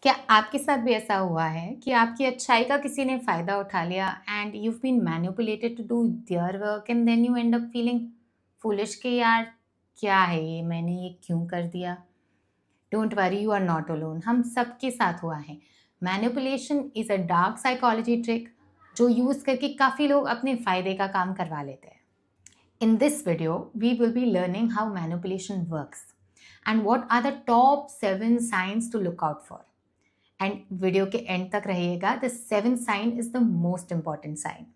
क्या आपके साथ भी ऐसा हुआ है कि आपकी अच्छाई का किसी ने फ़ायदा उठा लिया and you've been manipulated to do their work and then you end up feeling foolish कि यार क्या है ये, मैंने ये क्यों कर दिया? Don't worry, you are not alone. हम सबके साथ हुआ है। Manipulation is a dark psychology trick जो यूज़ करके काफ़ी लोग अपने फ़ायदे का काम करवा लेते हैं। In this video, we will be learning how manipulation works and what are the top 7 signs to look out for. And video के end तक रहिएगा. The seventh sign is the most important sign.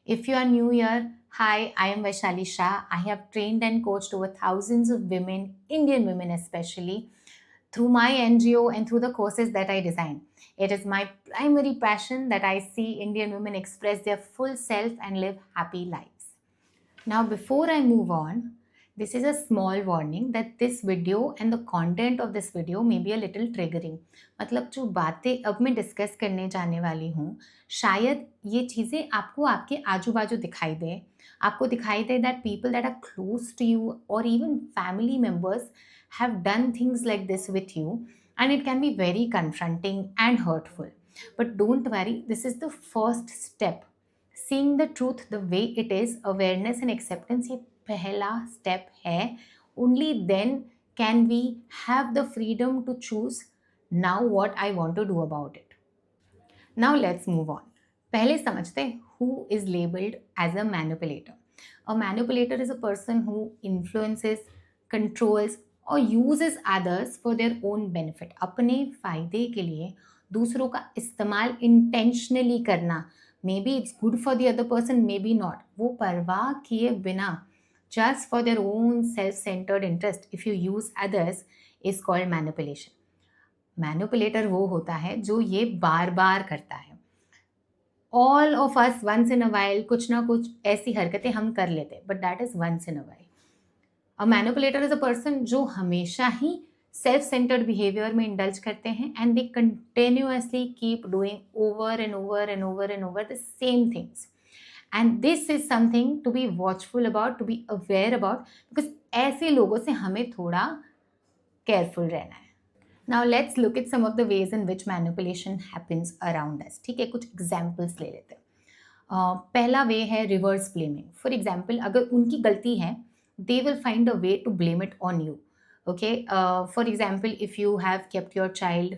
If you are new here, hi, I am Vaishali Shah. I have trained and coached over thousands of women, Indian women especially, through my NGO and through the courses that I design. It is my primary passion that I see Indian women express their full self and live happy lives. Now, before I move on, this is a small warning that this video and the content of this video may be a little triggering. मतलब जो बातें अब मैं discuss करने जाने वाली हूँ, शायद ये चीज़ें आपको आपके आजू बाजू दिखाई दे, आपको दिखाई दे that people that are close to you or even family members have done things like this with you, and it can be very confronting and hurtful. But don't worry, this is the first step. Seeing the truth the way it is, awareness and acceptance, ये पहला step है. Only then can we have the freedom to choose now what I want to do about it. Now let's move on. पहले समझते हैं who is labelled as a manipulator. A manipulator is a person who influences, controls और uses others for their own benefit. अपने फायदे के लिए दूसरों का इस्तेमाल इंटेंशनली करना. May be it's good for the other person, may be not. वो परवाह किए बिना just for their own self-centered interest, if you use others, is called manipulation. Manipulator वो होता है जो ये बार बार करता है. All of us once in a while कुछ ना कुछ ऐसी हरकतें हम कर लेते हैं, but that is once in a while. A manipulator is a person जो हमेशा ही सेल्फ सेंटर्ड बिहेवियर में इंडल्ज करते हैं and they continuously keep doing over and over and over and over the same things. And this is something to be watchful about, to be aware about, because ऐसे लोगों से हमें थोड़ा careful रहना है. Now let's look at some of the ways in which manipulation happens around us. ठीक है, कुछ एग्जाम्पल्स ले लेते हैं. पहला वे है रिवर्स ब्लेमिंग. फॉर एग्जाम्पल, अगर उनकी गलती है, they will find a way to blame it on you. Okay, for example, if you have kept your child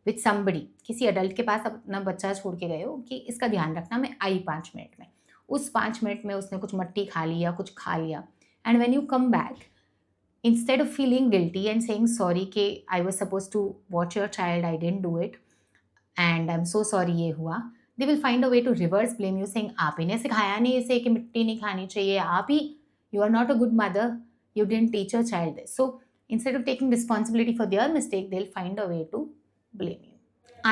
with somebody, किसी अडल्ट के पास अपना बच्चा छोड़ के गए हो कि इसका ध्यान रखना, मैं आई 5 मिनट में. उस 5 मिनट में उसने कुछ मट्टी खा लिया, कुछ खा लिया, and when you come back, instead of feeling guilty and saying sorry कि I was supposed to watch your child, I didn't do it and I'm so sorry ये हुआ, they will find a way to reverse blame you saying आप ही ने सिखाया नहीं इसे कि मिट्टी नहीं खानी चाहिए, आप ही, you are not a good mother, you didn't teach your child this. So instead of taking responsibility for their mistake, they'll find a way to blame you.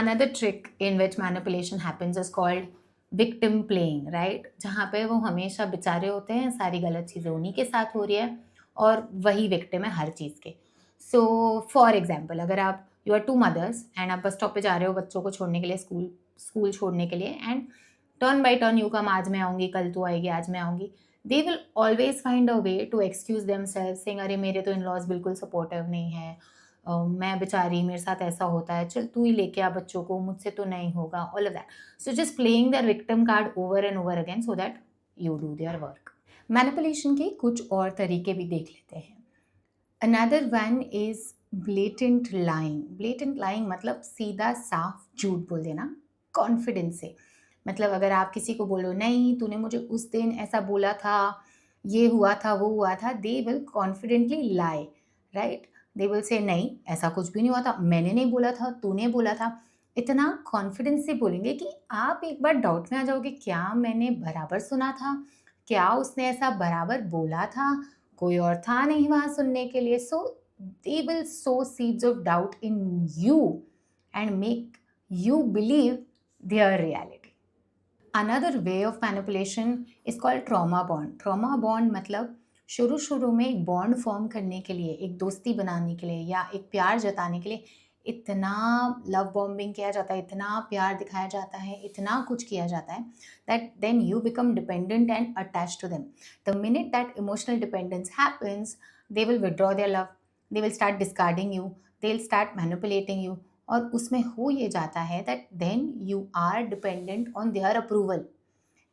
Another trick in which manipulation happens is called victim playing, right? जहाँ पे वो हमेशा बेचारे होते हैं, सारी गलत चीज़ें उन्हीं के साथ हो रही है और वही विक्टिम है हर चीज़ के. सो फॉर एग्जाम्पल, अगर आप, you are two mothers and आप बस स्टॉप पे जा रहे हो बच्चों को छोड़ने के लिए, स्कूल स्कूल छोड़ने के लिए, and turn by turn you come, आज मैं आऊँगी, कल तू आएगी, आज मैं आऊँगी. They will always find a way to excuse them self saying अरे मेरे तो इन लॉज बिल्कुल सपोर्टिव नहीं है, मैं बेचारी, मेरे साथ ऐसा होता है, चल तू ही लेके आ बच्चों को, मुझसे तो नहीं होगा, all of that. So just playing their victim card over and over again so that you do their work. Manipulation के कुछ और तरीके भी देख लेते हैं. Another one is blatant lying. Blatant lying मतलब सीधा साफ झूठ बोल देना कॉन्फिडेंस से. मतलब अगर आप किसी को बोलो नहीं तूने मुझे उस दिन ऐसा बोला था, ये हुआ था, वो हुआ था, they will confidently lie, right. They will say नहीं ऐसा कुछ भी नहीं हुआ था, मैंने नहीं बोला था, तूने बोला था. इतना कॉन्फिडेंस से बोलेंगे कि आप एक बार डाउट में आ जाओगे, क्या मैंने बराबर सुना था, क्या उसने ऐसा बराबर बोला था, कोई और था नहीं वहाँ सुनने के लिए. So they will sow seeds of doubt in you and make you believe their reality. Another way of manipulation is called trauma bond. Trauma bond मतलब शुरू में एक बॉन्ड फॉर्म करने के लिए, एक दोस्ती बनाने के लिए या एक प्यार जताने के लिए इतना लव बॉम्बिंग किया जाता है, इतना प्यार दिखाया जाता है, इतना कुछ किया जाता है that then you become dependent and attached to them. The minute that emotional dependence happens, they will withdraw their love, they will start discarding you, they'll start manipulating you. और उसमें हो ये जाता है that then you are dependent on their approval.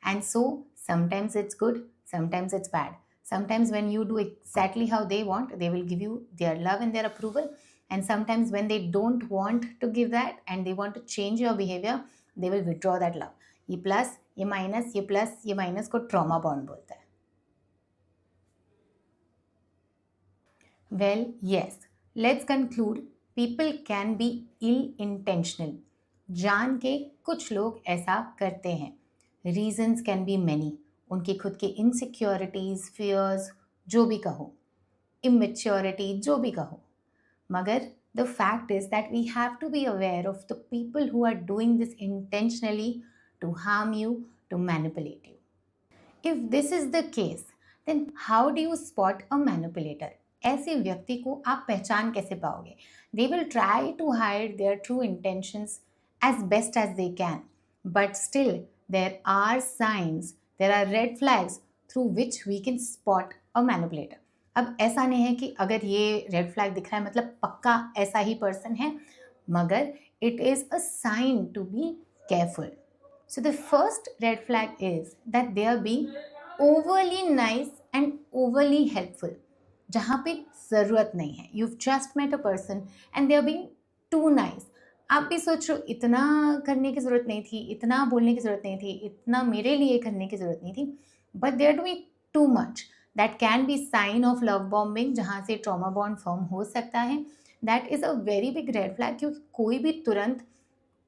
And so sometimes it's good, sometimes it's bad. Sometimes when you do exactly how they want, they will give you their love and their approval. And sometimes when they don't want to give that and they want to change your behavior, they will withdraw that love. ये plus ये minus ये plus ये minus को trauma bond बोलते हैं. Well, yes. Let's conclude. People can be ill intentional. जान के कुछ लोग ऐसा करते हैं. Reasons can be many. उनके खुद के इनसिक्योरिटीज, फियर्स, जो भी कहो, इमेच्योरिटी, जो भी कहो. मगर the fact is that we have to be aware of the people who are doing this intentionally to harm you, to manipulate you. If this is the case, then how do you spot a manipulator? ऐसे व्यक्ति को आप पहचान कैसे पाओगे? They will try to hide their true intentions as best as they can, but still there are signs, there are red flags through which we can spot a manipulator. अब ऐसा नहीं है कि अगर ये रेड फ्लैग दिख रहा है मतलब पक्का ऐसा ही पर्सन है, मगर it is a sign to be careful. So the first red flag is that they are being overly nice and overly helpful. जहाँ पे ज़रूरत नहीं है. You've just met a person and they are being too nice. आप भी सोच रहे हो इतना करने की ज़रूरत नहीं थी, इतना बोलने की ज़रूरत नहीं थी, इतना मेरे लिए करने की ज़रूरत नहीं थी, but they are doing too much. That can be sign of love bombing, जहाँ से ट्रॉमा बॉन्ड फॉर्म हो सकता है. That is a very big red flag क्योंकि कोई भी तुरंत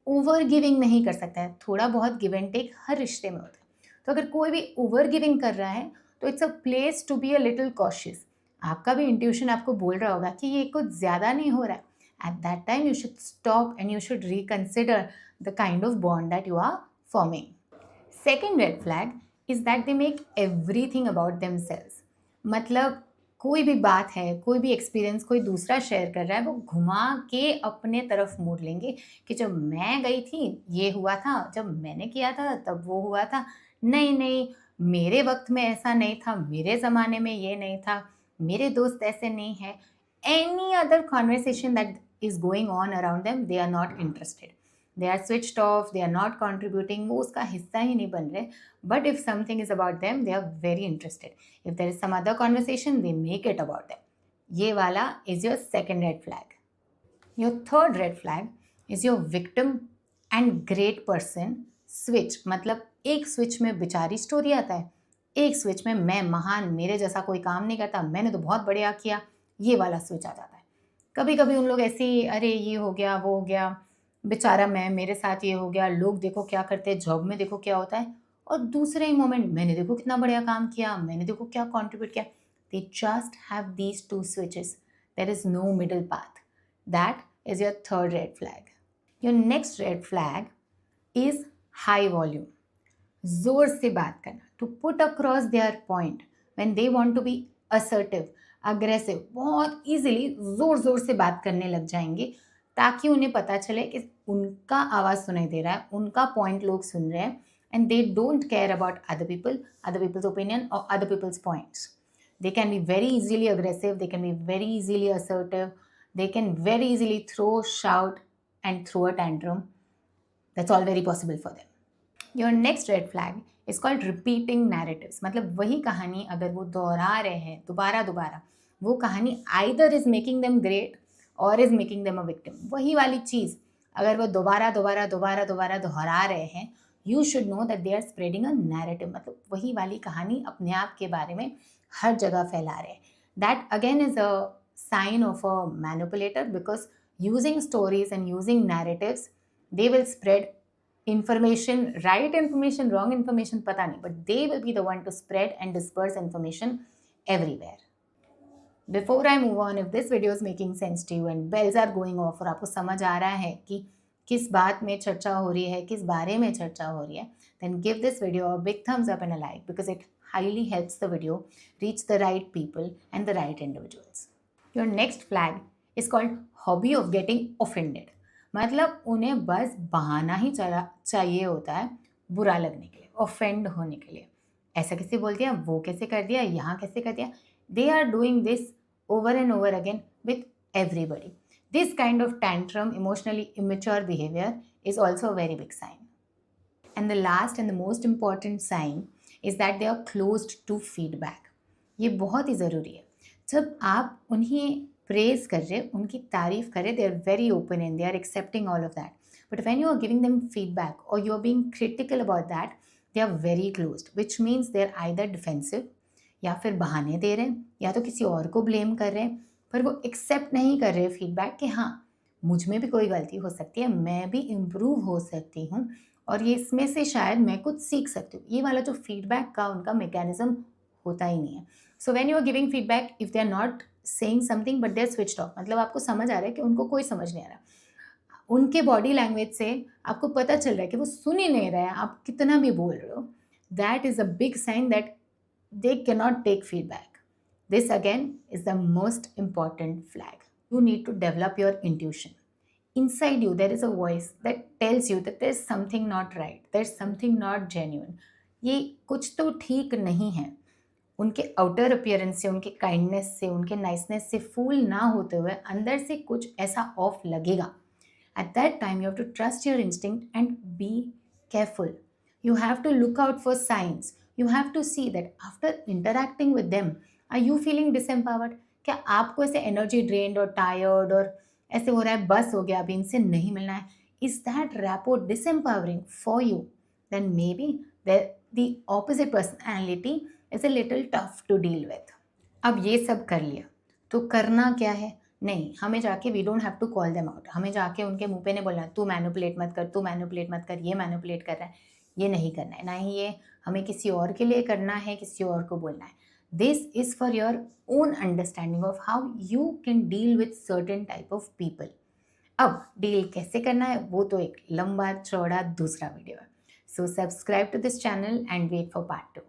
ओवर गिविंग नहीं कर सकता है. थोड़ा बहुत गिव एंड टेक हर रिश्ते में होता है. तो अगर कोई भी ओवर गिविंग कर रहा है तो it's a place to be a little cautious. आपका भी इंट्यूशन आपको बोल रहा होगा कि ये कुछ ज़्यादा नहीं हो रहा है. At that time you should stop and you should reconsider the kind of bond that you are forming. Second red flag is that they make everything about themselves. मतलब कोई भी बात है, कोई भी एक्सपीरियंस कोई दूसरा शेयर कर रहा है, वो घुमा के अपने तरफ मोड़ लेंगे कि जब मैं गई थी ये हुआ था, जब मैंने किया था तब वो हुआ था, नहीं नहीं मेरे वक्त में ऐसा नहीं था, मेरे ज़माने में ये नहीं था, मेरे दोस्त ऐसे नहीं है. Any other conversation that is going on around them, they are not interested. They are switched off, they are not contributing, वो उसका हिस्सा ही नहीं बन रहे. But if something is about them, they are very interested. If there is some other conversation, they make it about them. ये वाला is your second red flag. Your third red flag is your victim and great person switch. मतलब एक switch में बेचारी story आता है, एक switch में मैं महान, मेरे जैसा कोई काम नहीं करता, मैंने तो बहुत बढ़िया किया, ये वाला switch आ जाता है. कभी कभी उन लोग ऐसे ही, अरे ये हो गया वो हो गया, बेचारा मैं, मेरे साथ ये हो गया, लोग देखो क्या करते हैं, जॉब में देखो क्या होता है, और दूसरे ही मोमेंट मैंने देखो कितना बढ़िया काम किया, मैंने देखो क्या कंट्रीब्यूट किया. They just have these two switches. There is no middle path. That is your third red flag. Your next red flag is high volume. जोर से बात करना, to put across their point when they want to be assertive, aggressive. बहुत easily जोर जोर से बात करने लग जाएंगे ताकि उन्हें पता चले कि उनका आवाज़ सुनाई दे रहा है, उनका पॉइंट लोग सुन रहे हैं. And they don't care about other people, other people's opinion or other people's points. They can be very easily aggressive, they can be very easily assertive, they can very easily throw, shout and throw a tantrum. That's all very possible for them. Your next red flag is called repeating narratives. मतलब वही कहानी अगर वो दोहरा रहे हैं दोबारा दोबारा, वो कहानी either is making them great or is making them a victim. वही वाली चीज़ अगर वो दोबारा दोबारा दोबारा दोबारा दोहरा रहे हैं, you should know that they are spreading a narrative. मतलब वही वाली कहानी अपने आप के बारे में हर जगह फैला रहे हैं. That again is a sign of a manipulator because using stories and using narratives they will spread information, right information, wrong information, पता नहीं, but they will be the one to spread and disperse information everywhere. Before I move on, if this video is making sense to you and bells are going off और आपको समझ आ रहा है कि किस बात में चर्चा हो रही है, किस बारे में चर्चा हो रही है, then give this video a big thumbs up and a like because it highly helps the video reach the right people and the right individuals. Your next flag is called hobby of getting offended. मतलब उन्हें बस बहाना ही चाहिए होता है बुरा लगने के लिए, ऑफेंड होने के लिए. ऐसा कैसे बोल दिया, वो कैसे कर दिया, यहाँ कैसे कर दिया. They are doing this over and over again with everybody. This kind of tantrum, emotionally immature behavior is also a very big sign. And the last and the most important sign is that they are closed to feedback. ये बहुत ही ज़रूरी है. जब आप उन्हें praise कर रहे, उनकी तारीफ कर रहे, they are very open and they are accepting all of that. But when you are giving them feedback or you are being critical about that, they are very closed, which means they are either defensive, या फिर बहाने दे रहे हैं, या तो किसी और को ब्लेम कर रहे हैं, पर वो एक्सेप्ट नहीं कर रहे फीडबैक कि हाँ, मुझ में भी कोई गलती हो सकती है, मैं भी इम्प्रूव हो सकती हूँ और ये इसमें से शायद मैं कुछ सीख सकती हूँ. ये वाला जो फीडबैक का उनका मैकेनिज्म होता ही नहीं है. So when you are giving feedback, if they are not saying something but they are switched off, मतलब आपको समझ आ रहा है कि उनको कोई समझ नहीं आ रहा. उनके बॉडी लैंग्वेज से आपको पता चल रहा है कि वो सुन ही नहीं रहे हैं, आप कितना भी बोल रहे हो. That is a big sign that they cannot take feedback. This again is the most important flag. You need to develop your intuition. Inside you, there is a voice that tells you that there's something not right, there's something not genuine. ये कुछ तो ठीक नहीं है. उनके outer appearance से, उनके kindness से, उनके नाइसनेस से फूल ना होते हुए अंदर से कुछ ऐसा ऑफ लगेगा. At that time, you have to trust your instinct and be careful. You have to look out for signs. You have to see that after interacting with them, are you feeling disempowered? क्या आपको ऐसे energy drained और tired और ऐसे हो रहा है, बस हो गया, अभी इनसे नहीं मिलना है? Is that rapport disempowering for you? Then maybe the opposite personality is a little tough to deal with. अब ये सब कर लिया, तो करना क्या है? नहीं, हमें जाके we don't have to call them out. हमें जाके उनके मुँह पे नहीं बोलना है, तू मैनिपुलेट मत कर, तू मैनिपुलेट मत कर, ये मैनिपुलेट कर रहा है. ये नहीं करना है. ना ही ये हमें किसी और के लिए करना है, किसी और को बोलना है. This is for your own understanding of how you can deal with certain type of people. अब डील कैसे करना है वो तो एक लंबा चौड़ा दूसरा वीडियो है. So subscribe to this channel and wait for part 2.